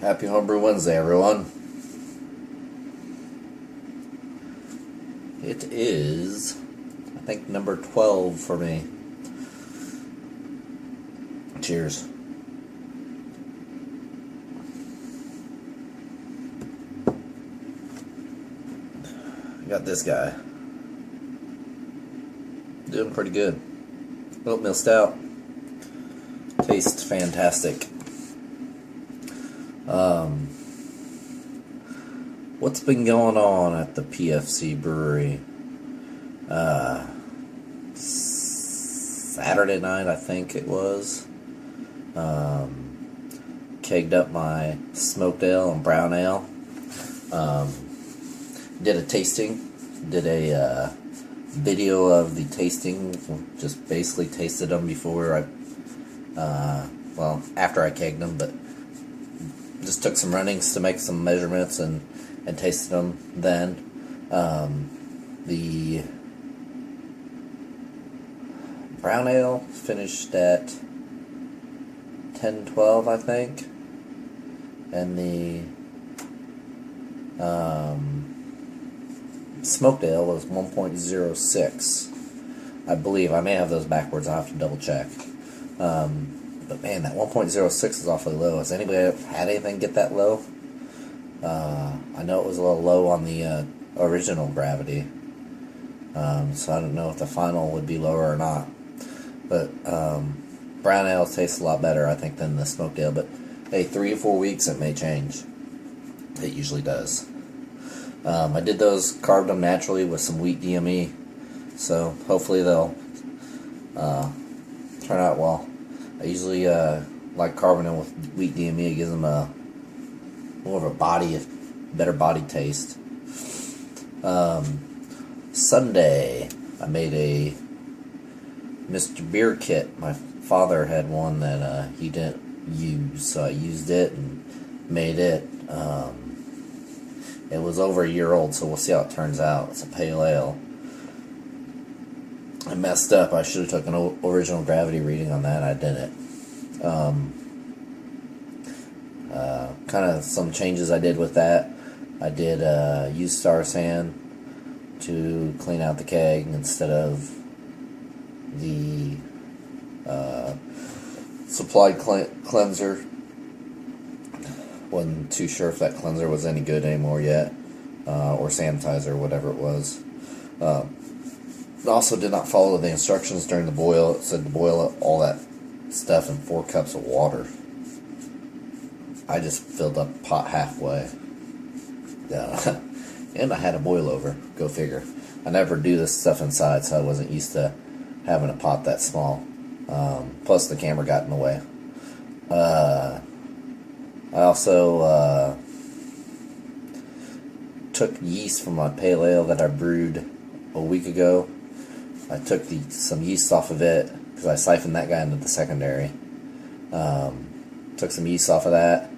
Happy Homebrew Wednesday, everyone. It is, I think, number 12 for me. Cheers. Got this guy. Doing pretty good. Oatmeal stout. Tastes fantastic. What's been going on at the PFC Brewery? Saturday night, I think it was. Kegged up my smoked ale and brown ale. Did a tasting. Did a video of the tasting. Just basically tasted them before after I kegged them, but just took some runnings to make some measurements and tasted them then. The brown ale finished at 10-12, I think, and the smoked ale was 1.06, I believe. I may have those backwards. I'll have to double check. But man, that 1.06 is awfully low. Has anybody had anything get that low? I know it was a little low on the original gravity, so I don't know if the final would be lower or not. But brown ale tastes a lot better, I think, than the smoked ale. But hey, 3 or 4 weeks it may change. It usually does. I did those, carved them naturally with some wheat DME, so hopefully they'll turn out well. I usually like carving them with wheat DME. It gives them more of a better body taste. Sunday, I made a Mr. Beer kit. My father had one that he didn't use, so I used it and made it. It was over a year old, so we'll see how it turns out. It's a pale ale. I messed up. I should have took an original gravity reading on that. I didn't. Kind of some changes I did with that. I did use Star Sand to clean out the keg instead of the supplied cleanser. Wasn't too sure if that cleanser was any good anymore yet, or sanitizer, whatever it was. Also did not follow the instructions during the boil. It said to boil all that stuff in 4 cups of water. I just filled up the pot halfway. And I had a boil over. Go figure. I never do this stuff inside, so I wasn't used to having a pot that small. Plus the camera got in the way. I also took yeast from my pale ale that I brewed a week ago. I took some yeast off of it because I siphoned that guy into the secondary. Took some yeast off of that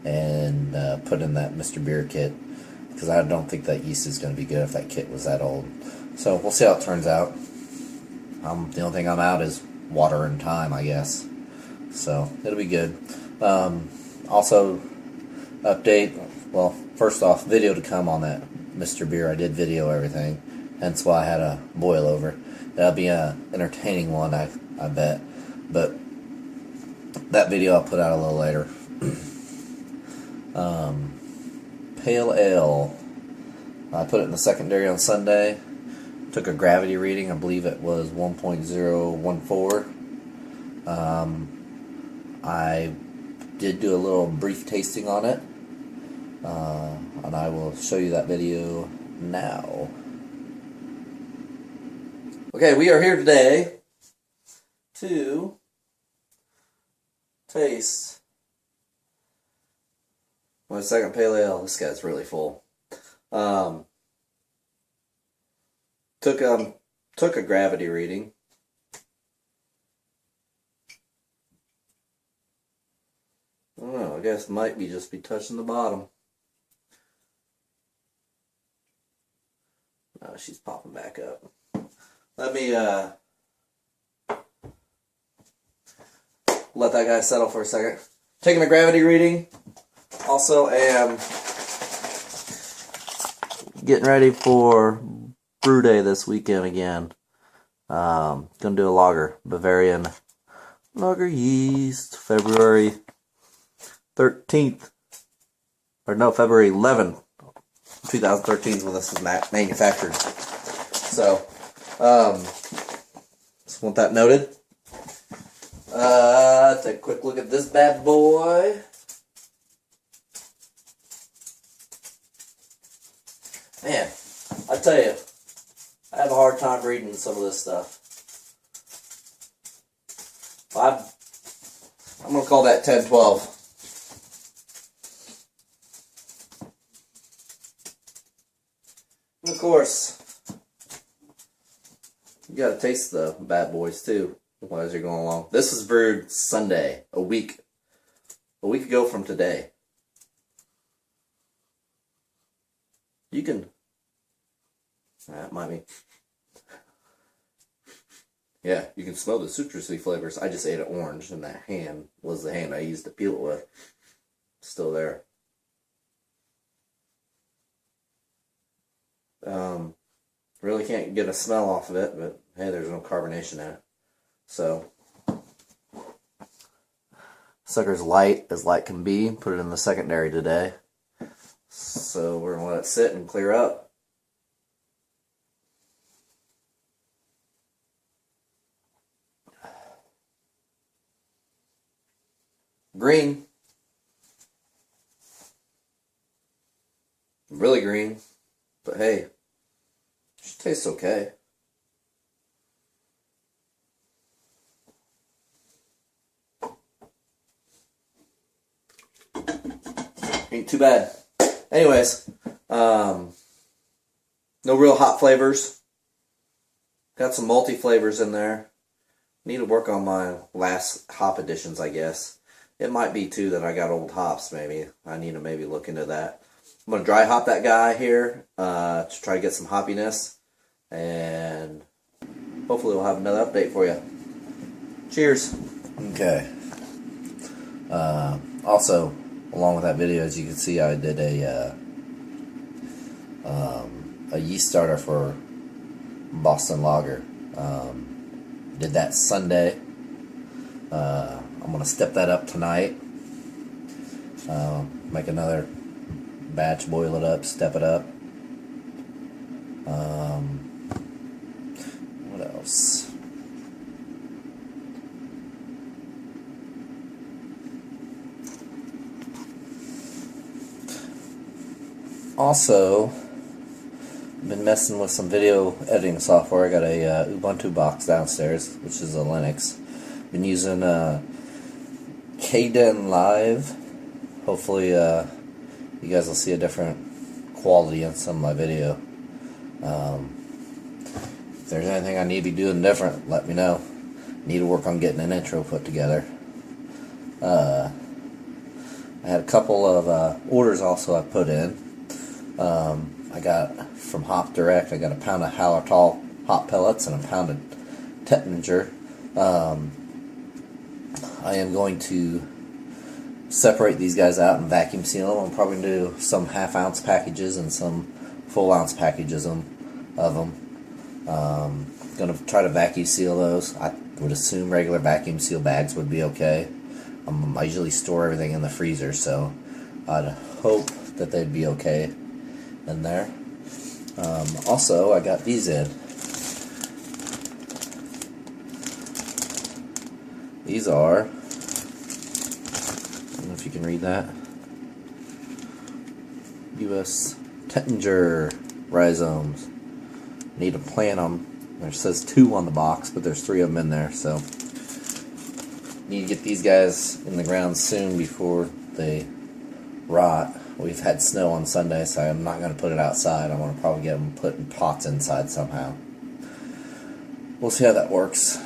and put in that Mr. Beer kit because I don't think that yeast is going to be good if that kit was that old. So we'll see how it turns out. The only thing I'm out is water and time, I guess. So it'll be good. Also, update, well, first off, video to come on that Mr. Beer. I did video everything, hence why I had a boil over. That'll be an entertaining one, I bet. But that video I'll put out a little later. Pale ale. I put it in the secondary on Sunday. Took a gravity reading. I believe it was 1.014. I did do a little brief tasting on it, and I will show you that video now. Okay, we are here today to taste my second pale ale. This guy's really full. Took a gravity reading. I don't know, I guess might be just touching the bottom. Oh, she's popping back up. Let me let that guy settle for a second. Taking a gravity reading. Also am getting ready for Brew Day this weekend again. Gonna do a lager, Bavarian lager yeast, February 13th, or no, February 11th, 2013 is when this was manufactured. So, just want that noted. Take a quick look at this bad boy. Man, I tell you, I have a hard time reading some of this stuff. I'm going to call that 10-12. And of course, you got to taste the bad boys too as you're going along. This was brewed Sunday, a week ago from today. You can, that might be, yeah, you can smell the citrusy flavors. I just ate an orange, and that hand was the hand I used to peel it with. Still there. Really can't get a smell off of it, but hey, there's no carbonation in it. So, sucker's light as light can be. Put it in the secondary today. So we're going to let it sit and clear up. Green. Really green. But hey, it tastes okay. Ain't too bad. Anyways, no real hot flavors. Got some multi flavors in there. Need to work on my last hop additions, I guess. It might be too that I got old hops. Maybe I need to maybe look into that. I'm gonna dry hop that guy here to try to get some hoppiness, and hopefully we'll have another update for you. Cheers. Okay. Also, along with that video, as you can see, I did a yeast starter for Boston Lager. Did that Sunday. I'm gonna step that up tonight. Make another batch, boil it up, step it up. What else? Also, been messing with some video editing software. I got a Ubuntu box downstairs, which is a Linux. Been using Kden Live. Hopefully, you guys will see a different quality in some of my video. If there's anything I need to be doing different, let me know. Need to work on getting an intro put together. I had a couple of orders also I put in. I got from Hop Direct, I got a pound of Hallertau hop pellets and a pound of Tettinger. I am going to separate these guys out and vacuum seal them. I'm probably going to do some half-ounce packages and some full-ounce packages of them. Going to try to vacuum seal those. I would assume regular vacuum seal bags would be okay. I usually store everything in the freezer, so I'd hope that they'd be okay in there. Also, I got these in. These are, I don't know if you can read that, U.S. Tettinger rhizomes. Need to plant them. There says 2 on the box, but there's 3 of them in there, so need to get these guys in the ground soon before they rot. We've had snow on Sunday, so I'm not going to put it outside. I'm going to probably get them put in pots inside somehow. We'll see how that works.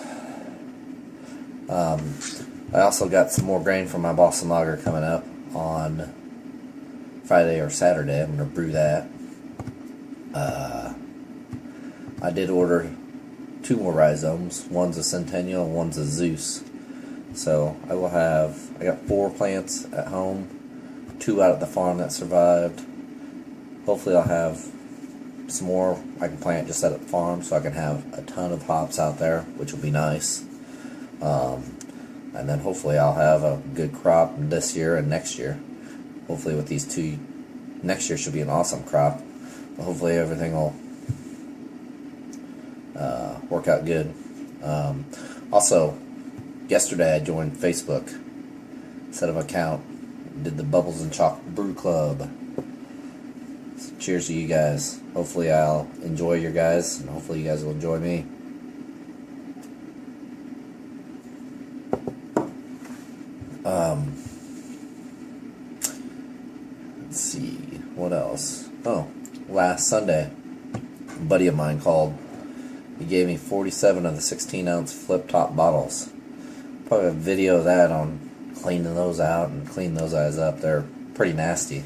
I also got some more grain from my Boston Lager coming up on Friday or Saturday. I'm going to brew that. I did order 2 more rhizomes. One's a Centennial and one's a Zeus. So I got 4 plants at home. 2 out at the farm that survived. Hopefully I'll have some more I can plant just at the farm, so I can have a ton of hops out there, which will be nice. And then hopefully I'll have a good crop this year and next year. Hopefully with these 2, next year should be an awesome crop. But hopefully everything will work out good. Also, yesterday I joined Facebook, set up an account, did the Bubbles and Chalk Brew Club. So cheers to you guys. Hopefully I'll enjoy your guys, and hopefully you guys will enjoy me. Let's see, what else? Oh, last Sunday, a buddy of mine called. He gave me 47 of the 16-ounce flip-top bottles. Probably a video of that on cleaning those out and cleaning those guys up. They're pretty nasty.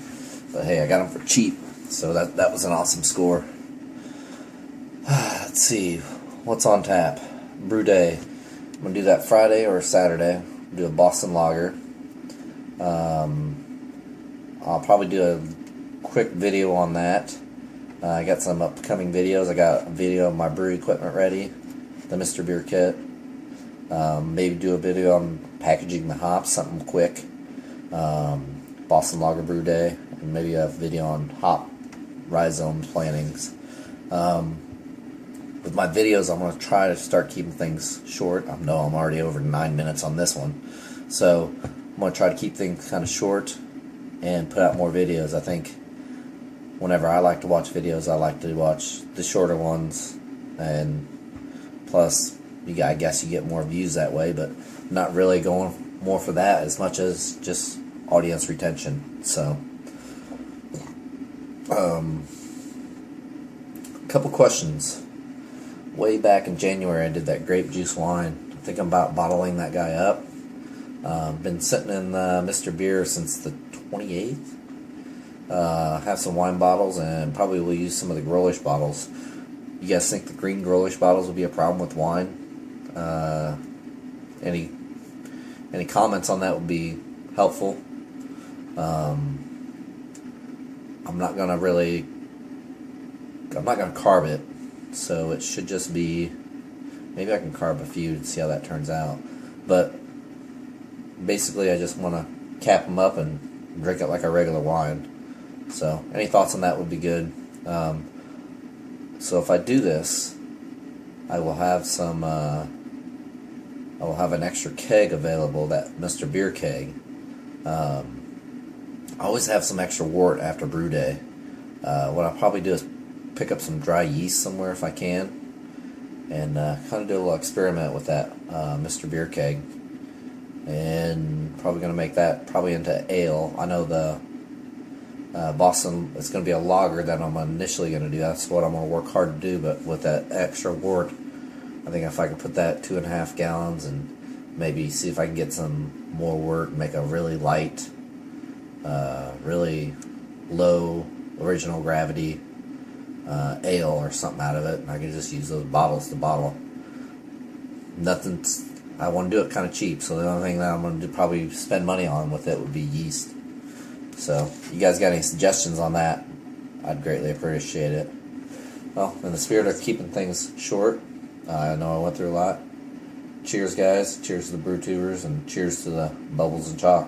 But hey, I got them for cheap, so that was an awesome score. Let's see, what's on tap? Brew Day. I'm going to do that Friday or Saturday. Do a Boston Lager. I'll probably do a quick video on that. I got some upcoming videos. I got a video of my brewery equipment ready, the Mr. Beer kit. Maybe do a video on packaging the hops, something quick. Boston Lager Brew Day, and maybe a video on hop rhizome plantings. With my videos, I'm going to try to start keeping things short. I know I'm already over 9 minutes on this one. So I'm going to try to keep things kind of short and put out more videos. I think whenever I like to watch videos, I like to watch the shorter ones, and plus, I guess you get more views that way, but not really going more for that as much as just audience retention. So, a couple questions. Way back in January, I did that grape juice wine. I think I'm about bottling that guy up. Been sitting in Mr. Beer since the 28th. Have some wine bottles, and probably will use some of the Grolish bottles. You guys think the green Grolish bottles will be a problem with wine? Any comments on that would be helpful. I'm not gonna carb it, so it should just be, maybe I can carb a few and see how that turns out. But basically I just want to cap them up and drink it like a regular wine. So any thoughts on that would be good. So if I do this, I will have some I will have an extra keg available, that Mr. Beer keg. I always have some extra wort after brew day. What I'll probably do is pick up some dry yeast somewhere if I can, and kind of do a little experiment with that Mr. Beer keg, and probably going to make that probably into ale. I know the Boston, it's going to be a lager that I'm initially going to do. That's what I'm going to work hard to do, but with that extra wort, I think if I could put that 2.5 gallons and maybe see if I can get some more wort and make a really light, really low original gravity ale or something out of it, and I can just use those bottles to bottle. I want to do it kind of cheap, so the only thing that I'm going to probably spend money on with it would be yeast. So, you guys got any suggestions on that? I'd greatly appreciate it. Well, in the spirit of keeping things short, I know I went through a lot. Cheers, guys. Cheers to the brew tubers, and cheers to the Bubbles and Chalk.